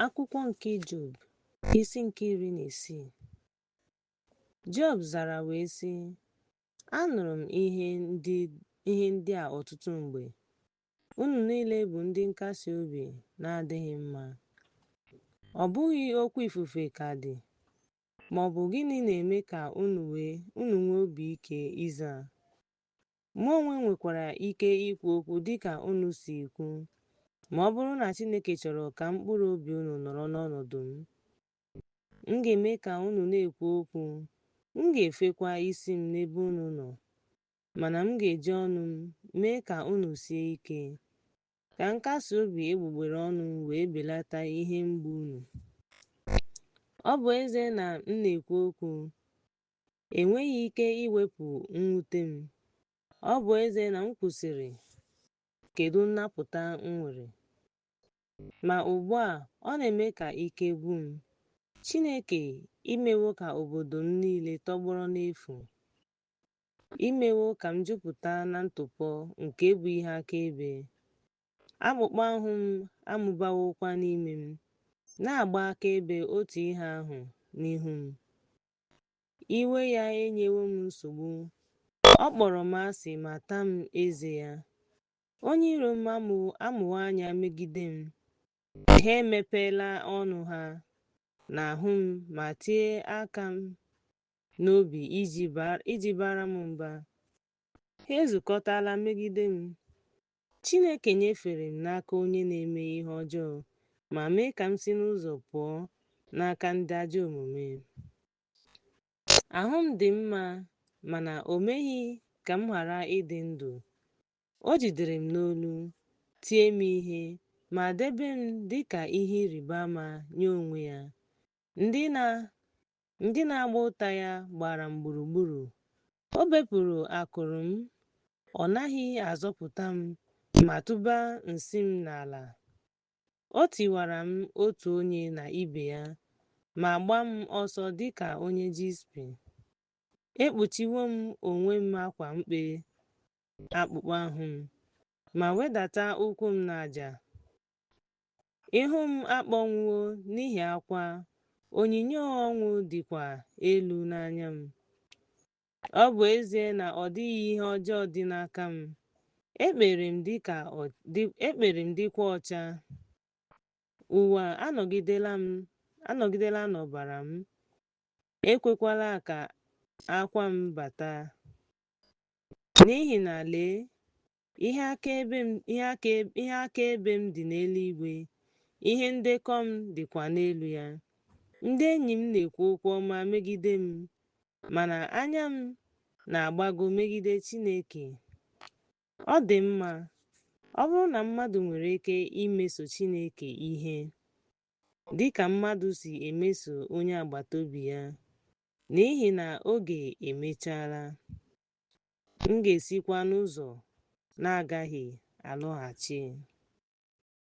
Akwụkwọ nke Job, isi nke 16. Job zara wee sị, anụrụ m ihe ndị a ọtụtụ mgbe. Unu niile bụ ndị nkasi obi na-adịghị mma. Ọ bụghị okwu ifufe ka dị, ma ọ bụ gịnị na-eme ka unu nwee obi ike ịza? Mụ onwe nwekwara ike ikwu okwu dịka unu si ekwu, ma ọ bụrụ na Chineke chọrọ ka mkpụrụ obi unu nọrọ n'ọnọdụ m ga-eme ka unu na-ekwu okwu, m ga-efekwa isi m n'ebe unu nọ, mana m ga-eji ọnụ m mee ka unu sie ike, ka nkasi obi egbugbere ọnụ wee belata ihe mgbu unu. Ọ bụ ezie na m na-ekwu okwu, enweghị ike iwepụ mwute m. Ọ bụ ezie na m kwụsịrị, kedu nnapụta m nwere? Ma ugbu a ọ na-eme ka ike gwụ m. Chineke, imewo ka obodo m niile tọgbọrọ n'efu. Imewo ka m jupụta na ntụpọ nke bụ ihe akaebe. Akpụkpọ ahụ m amụbawokwa n'ime m, na-agba akaebe otu ihe ahụ n'ihu m. Iwe ya enyewo m nsogbu. Ọ kpọrọ m asị ma taa m eze ya. Onye iro m amụwa anya megide m. Ha emepeela ọnụ ha n'ahụ m ma tie aka m n'obi iji bara m mba. Ha ezukọtala megide m. Chineke nyefere m n'aka onye na-eme ihe ọjọọ ma mee ka m si n'ụzọ pụọ n'aka ndị ajọ omume. Ahụ m dị mma, mana o meghị ka m ghara ịdị ndụ. O jidere m n'olu, tie m ihe, ma debe m dịka ihe ịrịba ama nye onwe ya. Ndị na-agba ụta ya gbara m gburugburu. O bepụrụ akụrụ m, ọ naghị azọpụta m ma tụba nsị m n'ala. O tiwara m otu onye na ibe ya ma gbaa m ọsọ dịka onye Jispi. Ekpuchiwo m onwe m akwa mkpe akpụkpọ ahụ m, ma wedata ụkwụ m n'aja. Ihu m akpọnwụwo n'ihi akwa, onyinyo ọnwụ dịkwa elu n'anya m. Ọ bụ ezie na ọ dịghị ihe ọjọọ dị n'aka m, ekpere m dịkwa ọcha. Ụwa anọgidela n'ọbara m, ekwekwala ka akwa m bata. N'ihi na lee, ihe akaebe m dị n'eluigwe, ihe ndekọ m dịkwa n'elu ya. Ndị enyi m na-ekwu okwu ọma megide m, mana anya m na-agbago megide Chineke. Ọ dị mma, ọ bụrụ na mmadụ nwere ike imeso Chineke ihe, dịka mmadụ si emeso onye agbata obi ya, n'ihi na oge emechaala, m ga-esikwa n'ụzọ na-agaghị alọghachi.